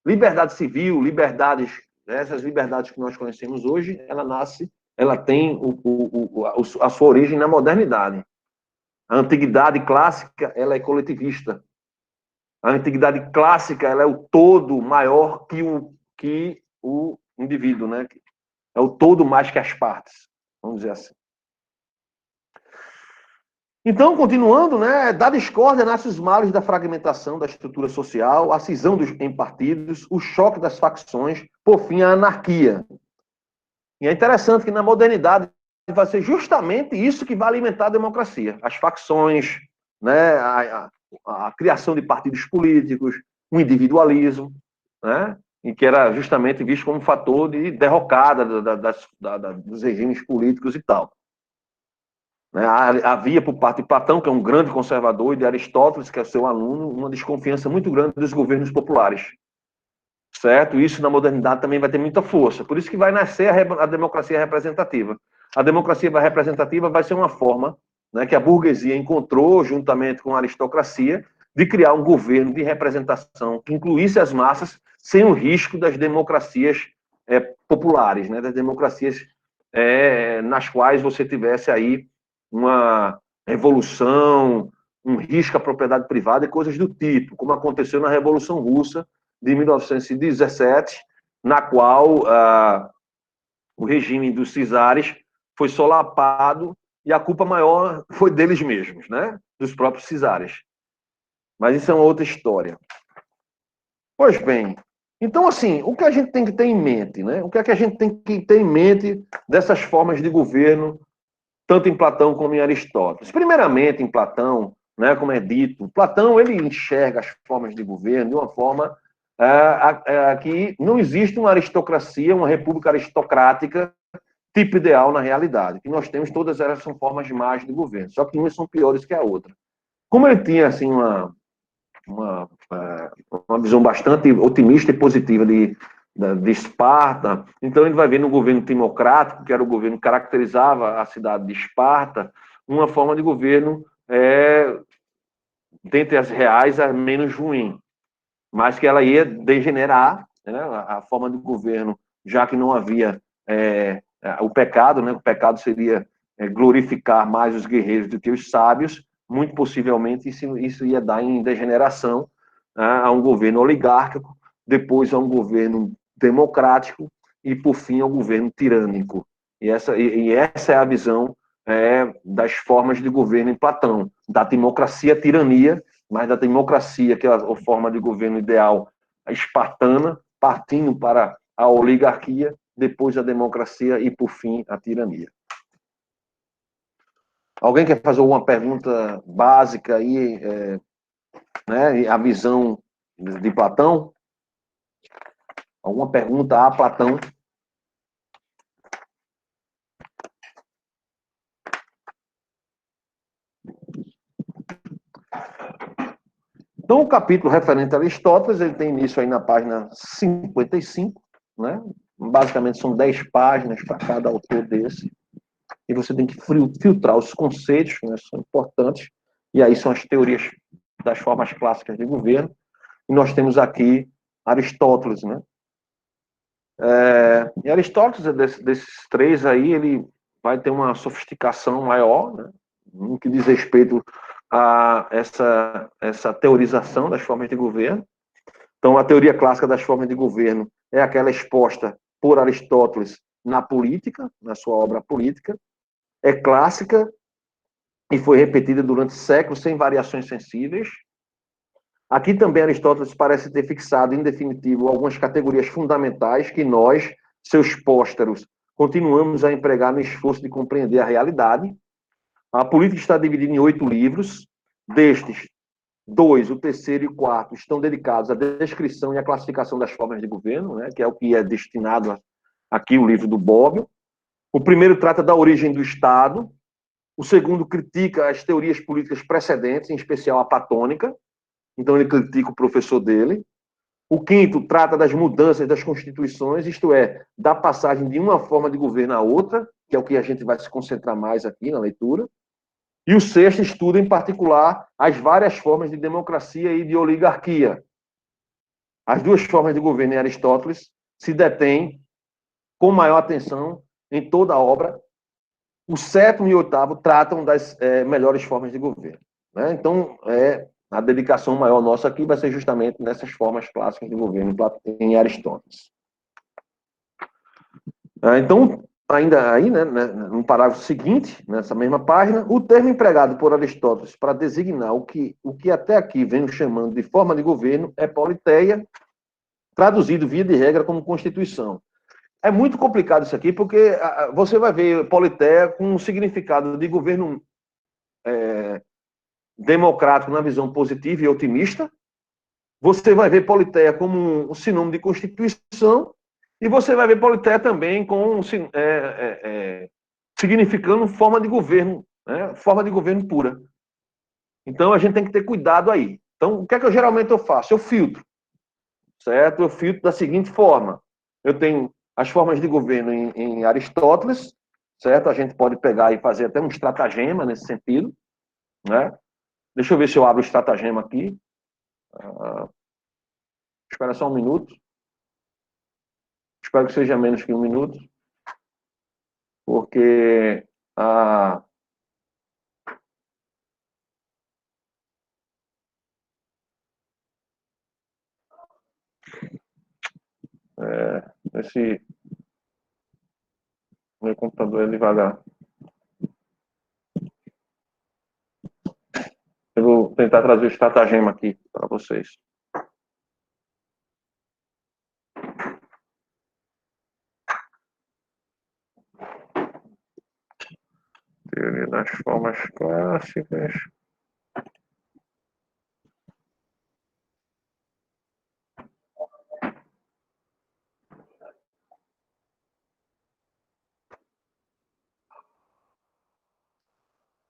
Liberdade civil, liberdades, essas liberdades que nós conhecemos hoje, ela tem a sua origem na modernidade. A antiguidade clássica, ela é coletivista. A antiguidade clássica, ela é o todo maior que o indivíduo, né? É o todo mais que as partes, vamos dizer assim. Então, continuando, né, da discórdia nascem os males da fragmentação da estrutura social, a cisão em partidos, o choque das facções, por fim, a anarquia. E é interessante que na modernidade vai ser justamente isso que vai alimentar a democracia. As facções, né, a criação de partidos políticos, o individualismo, né, e que era justamente visto como um fator de derrocada dos regimes políticos e tal. Havia, por parte de Platão, que é um grande conservador, e de Aristóteles, que é seu aluno, uma desconfiança muito grande dos governos populares. Certo? Isso na modernidade também vai ter muita força. Por isso que vai nascer a democracia representativa. A democracia representativa vai ser uma forma, né, que a burguesia encontrou, juntamente com a aristocracia, de criar um governo de representação que incluísse as massas sem o risco das democracias populares, né, das democracias nas quais você tivesse aí uma revolução, um risco à propriedade privada e coisas do tipo, como aconteceu na Revolução Russa de 1917, na qual o regime dos czares foi solapado e a culpa maior foi deles mesmos, né? Dos próprios czares. Mas isso é uma outra história. Pois bem, então, assim, o que a gente tem que ter em mente, né? O que é que a gente tem que ter em mente dessas formas de governo, tanto em Platão como em Aristóteles? Primeiramente, em Platão, né, como é dito, Platão ele enxerga as formas de governo de uma forma que não existe uma aristocracia, uma república aristocrática tipo ideal na realidade. Que nós temos, todas elas são formas más de governo, só que umas são piores que a outra. Como ele tinha assim uma, uma visão bastante otimista e positiva de Esparta, então ele vai ver no governo timocrático, que era o governo que caracterizava a cidade de Esparta, uma forma de governo dentre as reais a menos ruim, mas que ela ia degenerar, né, a forma de governo, já que não havia o pecado, né, o pecado seria glorificar mais os guerreiros do que os sábios, muito possivelmente isso ia dar em degeneração a um governo oligárquico, depois a um governo democrático e, por fim, ao governo tirânico. E essa é a visão das formas de governo em Platão, da democracia-tirania, mas da democracia, que é a forma de governo ideal espartana, partindo para a oligarquia, depois a democracia e, por fim, a tirania. Alguém quer fazer alguma pergunta básica aí, né, a visão de Platão? Alguma pergunta a Platão? Então, o capítulo referente a Aristóteles, ele tem início aí na página 55, né? Basicamente são 10 páginas para cada autor desse. E você tem que filtrar os conceitos, né, são importantes, e aí são as teorias das formas clássicas de governo. E nós temos aqui Aristóteles, né? E Aristóteles, desses três aí, ele vai ter uma sofisticação maior, né, no que diz respeito a essa teorização das formas de governo. Então, a teoria clássica das formas de governo é aquela exposta por Aristóteles na política, na sua obra Política, é clássica e foi repetida durante séculos sem variações sensíveis. Aqui também Aristóteles parece ter fixado, em definitivo, algumas categorias fundamentais que nós, seus pósteros, continuamos a empregar no esforço de compreender a realidade. A política está dividida em 8 livros. Destes, 2, o terceiro e o quarto, estão dedicados à descrição e à classificação das formas de governo, né, que é o que é destinado aqui o livro do Bobbio. O primeiro trata da origem do Estado. O segundo critica as teorias políticas precedentes, em especial a platônica. Então, ele critica o professor dele. O quinto trata das mudanças das constituições, isto é, da passagem de uma forma de governo à outra, que é o que a gente vai se concentrar mais aqui na leitura. E o sexto estuda, em particular, as várias formas de democracia e de oligarquia. As duas formas de governo em Aristóteles se detêm com maior atenção em toda a obra. O sétimo e o oitavo tratam das melhores formas de governo. Né? Então, a dedicação maior nossa aqui vai ser justamente nessas formas clássicas de governo em Aristóteles. Então, ainda aí, né, no parágrafo seguinte, nessa mesma página, o termo empregado por Aristóteles para designar o que até aqui venho chamando de forma de governo é politeia, traduzido via de regra como constituição. É muito complicado isso aqui, porque você vai ver politeia com um significado de governo democrático na visão positiva e otimista. Você vai ver politeia como um sinônimo de constituição, e você vai ver politeia também com significando forma de governo, né? Forma de governo pura. Então a gente tem que ter cuidado aí. Então, o que é que geralmente eu faço? Eu filtro, certo? Eu filtro da seguinte forma: eu tenho as formas de governo em Aristóteles, certo? A gente pode pegar e fazer até um estratagema nesse sentido, né? Deixa eu ver se eu abro o estratagema aqui. Espera só um minuto. Espero que seja menos que um minuto, porque esse meu computador é devagar. Eu vou tentar trazer o estratagema aqui para vocês. Teoria das formas clássicas.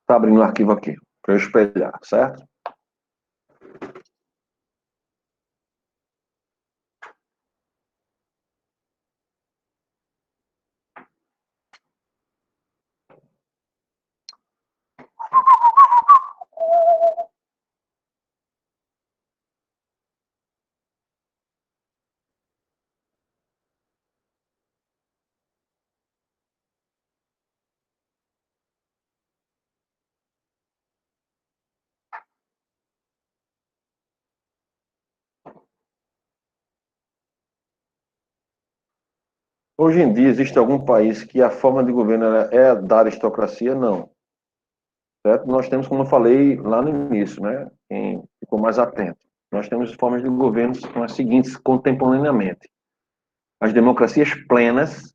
Está abrindo o arquivo aqui, para eu espelhar, certo? Hoje em dia, existe algum país que a forma de governo é da aristocracia? Não. Certo? Nós temos, como eu falei lá no início, né? Quem ficou mais atento. Nós temos formas de governo que são as seguintes contemporaneamente. As democracias plenas,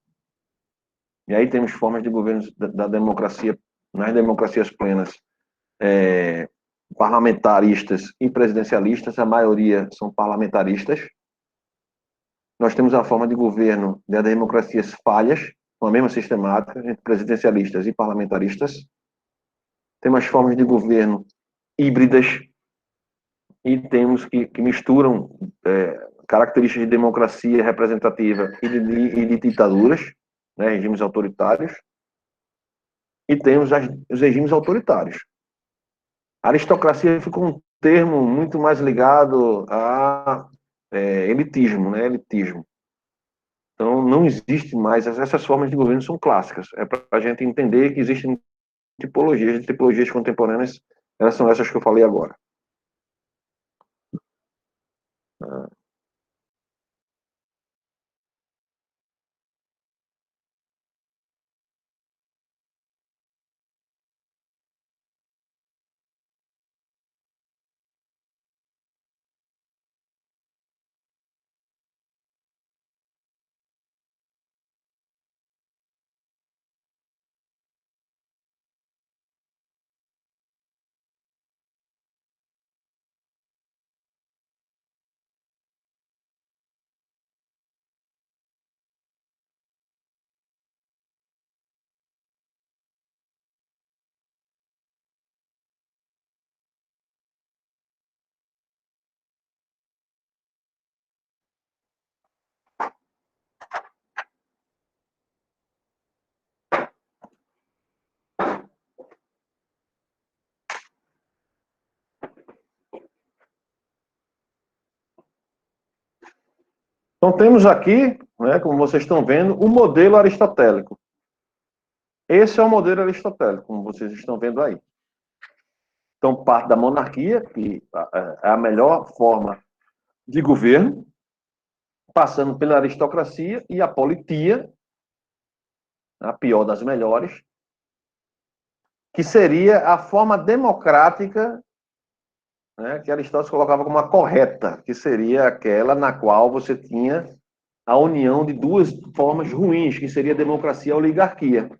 e aí temos formas de governo da democracia, nas democracias plenas, parlamentaristas e presidencialistas, a maioria são parlamentaristas. Nós temos a forma de governo das democracias falhas, com a mesma sistemática, entre presidencialistas e parlamentaristas. Temos formas de governo híbridas e temos que misturam características de democracia representativa e de ditaduras, né, regimes autoritários. E temos os regimes autoritários. A aristocracia ficou um termo muito mais ligado a elitismo, né? Elitismo. Então, não existe mais, essas formas de governo são clássicas. É para a gente entender que existem tipologias contemporâneas, elas são essas que eu falei agora. Então, temos aqui, né, como vocês estão vendo, o modelo aristotélico. Esse é o modelo aristotélico, como vocês estão vendo aí. Então, parte da monarquia, que é a melhor forma de governo, passando pela aristocracia e a politia, a pior das melhores, que seria a forma democrática, né, que Aristóteles colocava como a correta, que seria aquela na qual você tinha a união de duas formas ruins, que seria a democracia e a oligarquia.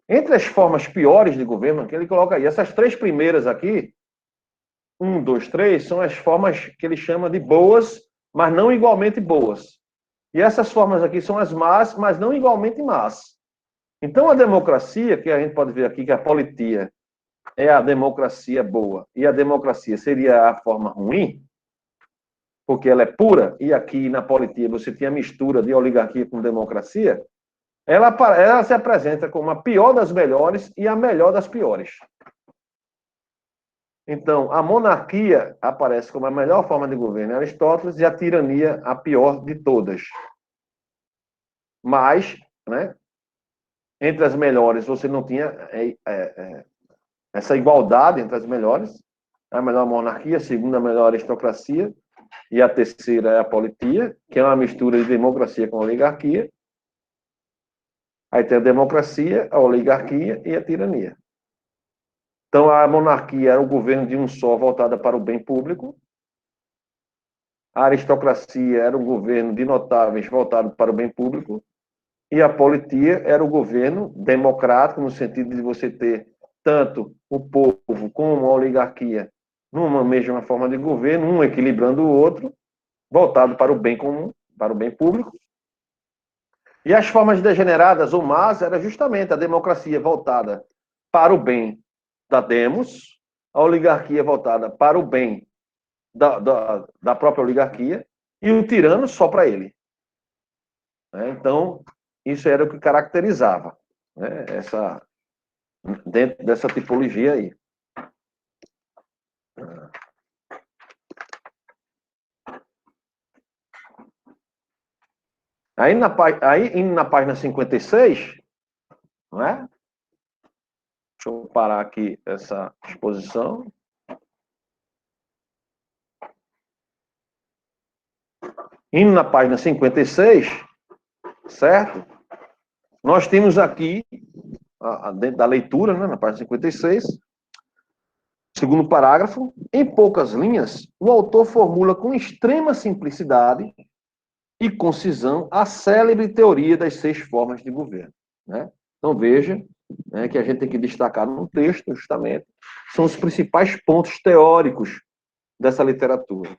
Entre as formas piores de governo, que ele coloca aí, essas três primeiras aqui, 1, 2, 3, são as formas que ele chama de boas, mas não igualmente boas. E essas formas aqui são as más, mas não igualmente más. Então, a democracia, que a gente pode ver aqui, que a politia é a democracia boa, e a democracia seria a forma ruim, porque ela é pura, e aqui na politia você tinha a mistura de oligarquia com democracia, ela se apresenta como a pior das melhores e a melhor das piores. Então, a monarquia aparece como a melhor forma de governo em Aristóteles e a tirania a pior de todas. Mas, né, entre as melhores você não tinha essa igualdade entre as melhores. A melhor monarquia, a segunda a melhor aristocracia, e a terceira é a politia, que é uma mistura de democracia com oligarquia. Aí tem a democracia, a oligarquia e a tirania. Então, a monarquia era o governo de um só, voltada para o bem público. A aristocracia era um governo de notáveis, voltado para o bem público. E a politia era o governo democrático, no sentido de você ter tanto o povo como a oligarquia numa mesma forma de governo, um equilibrando o outro, voltado para o bem comum, para o bem público. E as formas degeneradas ou más era justamente a democracia voltada para o bem da demos, a oligarquia voltada para o bem da própria oligarquia, e o tirano só para ele. Então, isso era o que caracterizava, né, dentro dessa tipologia aí. Aí, indo na página 56, não é? Deixa eu parar aqui essa exposição. Indo na página 56, certo? Nós temos aqui, dentro da leitura, né, na página 56, segundo parágrafo, em poucas linhas, o autor formula com extrema simplicidade e concisão a célebre teoria das 6 formas de governo, né? Então, veja, né, que a gente tem que destacar no texto, justamente, são os principais pontos teóricos dessa literatura.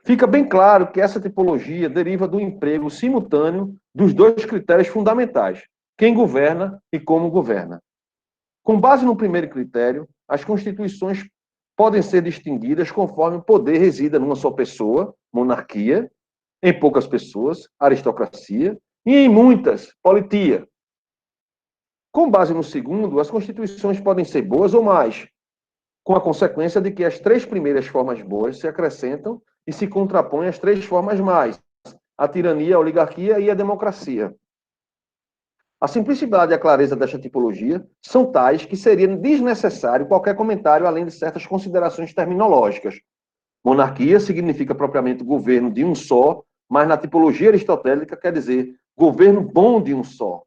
Fica bem claro que essa tipologia deriva do emprego simultâneo dos 2 critérios fundamentais: quem governa e como governa. Com base no primeiro critério, as constituições podem ser distinguidas conforme o poder resida numa só pessoa, monarquia, em poucas pessoas, aristocracia, e em muitas, politia. Com base no segundo, as constituições podem ser boas ou más, com a consequência de que as 3 primeiras formas boas se acrescentam e se contrapõem às 3 formas más: a tirania, a oligarquia e a democracia. A simplicidade e a clareza desta tipologia são tais que seria desnecessário qualquer comentário além de certas considerações terminológicas. Monarquia significa propriamente governo de um só, mas na tipologia aristotélica quer dizer governo bom de um só,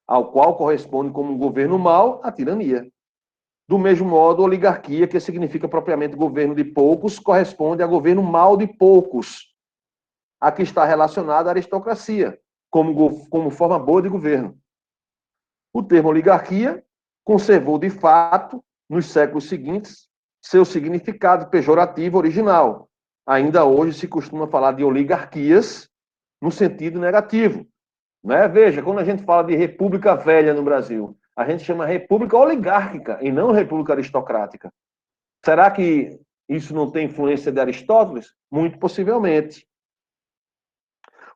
ao qual corresponde como um governo mau a tirania. Do mesmo modo, oligarquia, que significa propriamente governo de poucos, corresponde a governo mau de poucos, a que está relacionada a aristocracia, como forma boa de governo. O termo oligarquia conservou, de fato, nos séculos seguintes, seu significado pejorativo original. Ainda hoje se costuma falar de oligarquias no sentido negativo, né? Veja, quando a gente fala de república velha no Brasil, a gente chama república oligárquica e não república aristocrática. Será que isso não tem influência de Aristóteles? Muito possivelmente.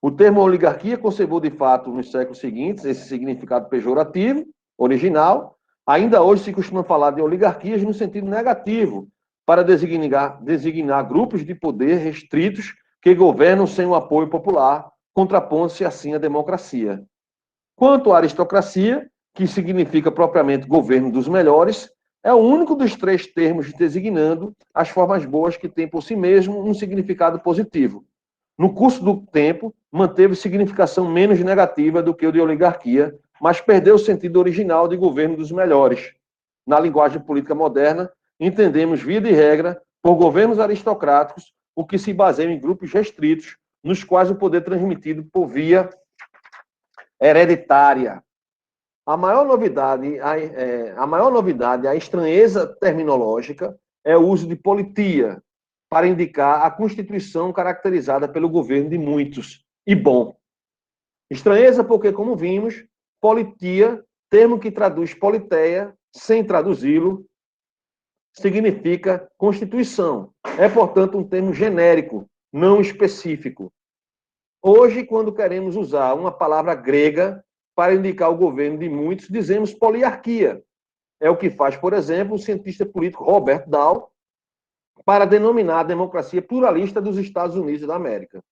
O termo oligarquia conservou, de fato, nos séculos seguintes, esse significado pejorativo, original. Ainda hoje se costuma falar de oligarquias no sentido negativo, para designar grupos de poder restritos que governam sem o apoio popular, contrapondo-se assim à democracia. Quanto à aristocracia, que significa propriamente governo dos melhores, é o único dos três termos designando as formas boas que têm por si mesmo um significado positivo. No curso do tempo, manteve significação menos negativa do que o de oligarquia, mas perdeu o sentido original de governo dos melhores. Na linguagem política moderna, entendemos, via de regra, por governos aristocráticos, o que se baseia em grupos restritos, nos quais o poder é transmitido por via hereditária. A maior novidade, a estranheza terminológica, é o uso de politia, para indicar a constituição caracterizada pelo governo de muitos, e bom. Estranheza porque, como vimos, politia, termo que traduz politeia, sem traduzi-lo, significa constituição. É, portanto, um termo genérico, não específico. Hoje, quando queremos usar uma palavra grega para indicar o governo de muitos, dizemos poliarquia. É o que faz, por exemplo, o cientista político Robert Dahl para denominar a democracia pluralista dos Estados Unidos da América.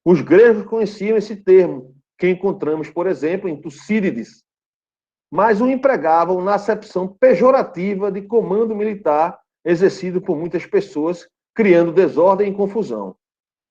Os gregos conheciam esse termo, que encontramos, por exemplo, em Tucídides, mas o empregavam na acepção pejorativa de comando militar exercido por muitas pessoas, criando desordem e confusão.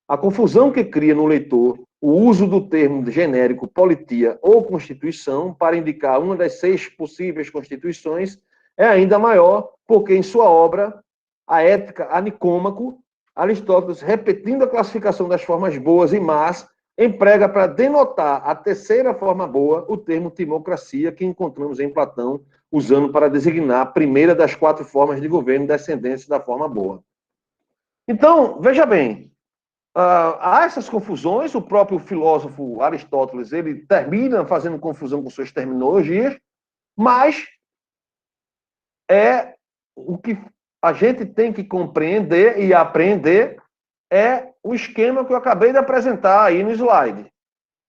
A confusão que cria no leitor o uso do termo genérico politia ou constituição para indicar uma das 6 possíveis constituições é ainda maior, porque em sua obra, A Ética a Nicômaco, Aristóteles, repetindo a classificação das formas boas e más, emprega para denotar a terceira forma boa o termo timocracia, que encontramos em Platão, usando para designar a primeira das 4 formas de governo descendentes da forma boa. Então, veja bem, há essas confusões, o próprio filósofo Aristóteles, ele termina fazendo confusão com suas terminologias, mas o que a gente tem que compreender e aprender é o esquema que eu acabei de apresentar aí no slide,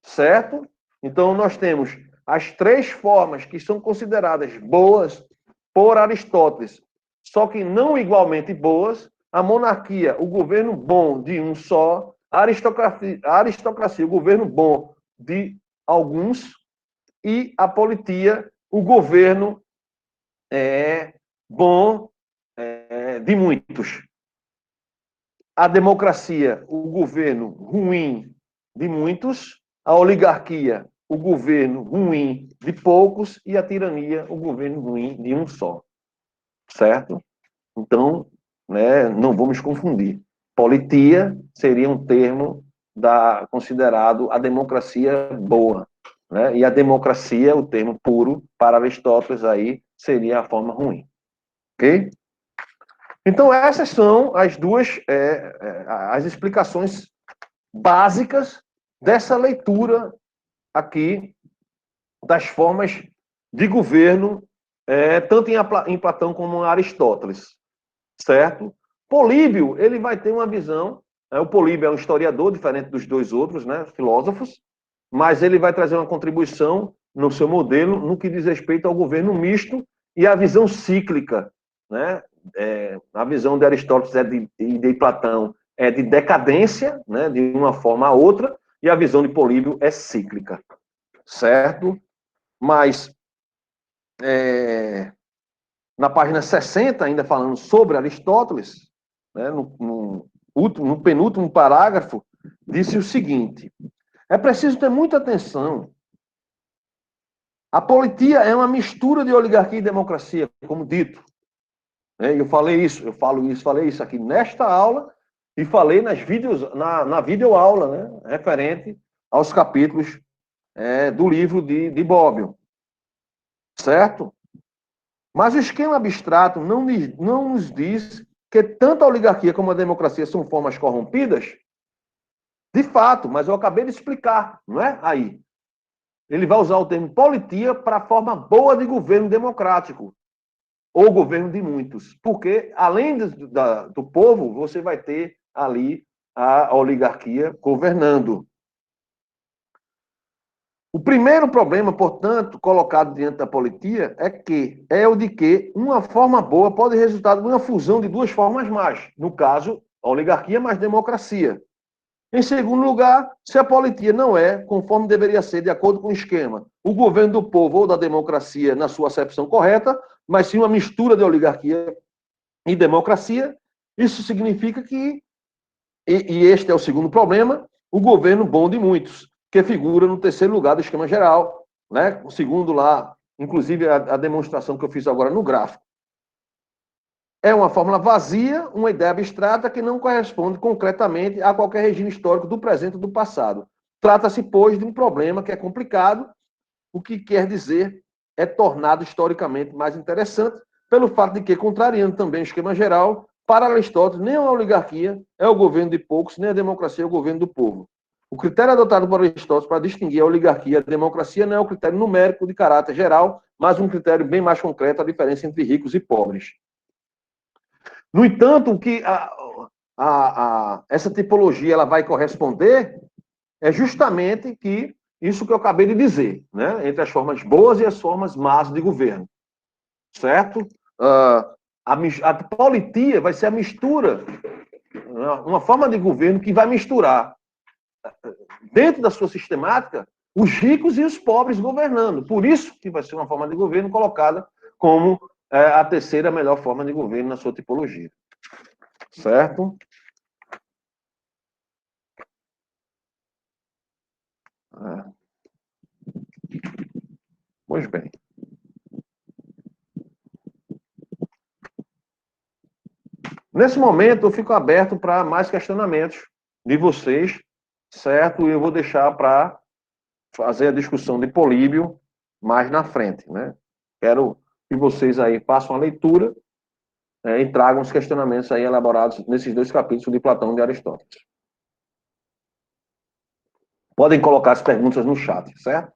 certo? Então, nós temos as 3 formas que são consideradas boas por Aristóteles, só que não igualmente boas: a monarquia, o governo bom de um só; a aristocracia, o governo bom de alguns; e a politia, o governo bom de muitos. A democracia, o governo ruim de muitos; a oligarquia, o governo ruim de poucos; e a tirania, o governo ruim de um só. Certo? Então, não vamos confundir. Politia seria um termo considerado a democracia boa, né? E a democracia, o termo puro, para Aristóteles, aí seria a forma ruim. Ok? Então, essas são as as explicações básicas dessa leitura aqui das formas de governo, tanto em Platão como em Aristóteles. Certo? Políbio, ele vai ter uma visão, o Políbio é um historiador, diferente dos 2 outros, né, filósofos, mas ele vai trazer uma contribuição no seu modelo no que diz respeito ao governo misto e à visão cíclica, né? A visão de Aristóteles e de Platão é de decadência, né, de uma forma a outra, e a visão de Políbio é cíclica, certo? Mas na página 60, ainda falando sobre Aristóteles, né, no penúltimo parágrafo, disse o seguinte: é preciso ter muita atenção. A politia é uma mistura de oligarquia e democracia, como dito. Eu falei isso aqui nesta aula e falei na videoaula, né, referente aos capítulos do livro de Bobbio. Certo? Mas o esquema abstrato não nos diz que tanto a oligarquia como a democracia são formas corrompidas? De fato, mas eu acabei de explicar, não é? Aí. Ele vai usar o termo politia para a forma boa de governo democrático, ou governo de muitos. Porque, além do povo, você vai ter ali a oligarquia governando. O primeiro problema, portanto, colocado diante da politia é o de que uma forma boa pode resultar de uma fusão de 2 formas más. No caso, a oligarquia mais democracia. Em segundo lugar, se a politia não é, conforme deveria ser, de acordo com o esquema, o governo do povo ou da democracia na sua acepção correta, mas sim uma mistura de oligarquia e democracia, isso significa que, e este é o segundo problema, o governo bom de muitos, que figura no terceiro lugar do esquema geral, né? Segundo lá, inclusive a demonstração que eu fiz agora no gráfico. É uma fórmula vazia, uma ideia abstrata que não corresponde concretamente a qualquer regime histórico do presente ou do passado. Trata-se, pois, de um problema que é complicado, o que quer dizer é tornado historicamente mais interessante, pelo fato de que, contrariando também o esquema geral, para Aristóteles, nem a oligarquia é o governo de poucos, nem a democracia é o governo do povo. O critério adotado por Aristóteles para distinguir a oligarquia e a democracia não é um critério numérico de caráter geral, mas um critério bem mais concreto, a diferença entre ricos e pobres. No entanto, o que essa tipologia ela vai corresponder é justamente que isso que eu acabei de dizer, né? Entre as formas boas e as formas más de governo, certo? A politia vai ser a mistura, uma forma de governo que vai misturar, dentro da sua sistemática, os ricos e os pobres governando. Por isso que vai ser uma forma de governo colocada como a terceira melhor forma de governo na sua tipologia. Certo? Pois bem. Nesse momento, eu fico aberto para mais questionamentos de vocês, certo? E eu vou deixar para fazer a discussão de Políbio mais na frente, né? Quero que vocês aí façam a leitura e tragam os questionamentos aí elaborados nesses dois capítulos de Platão e de Aristóteles. Podem colocar as perguntas no chat, certo?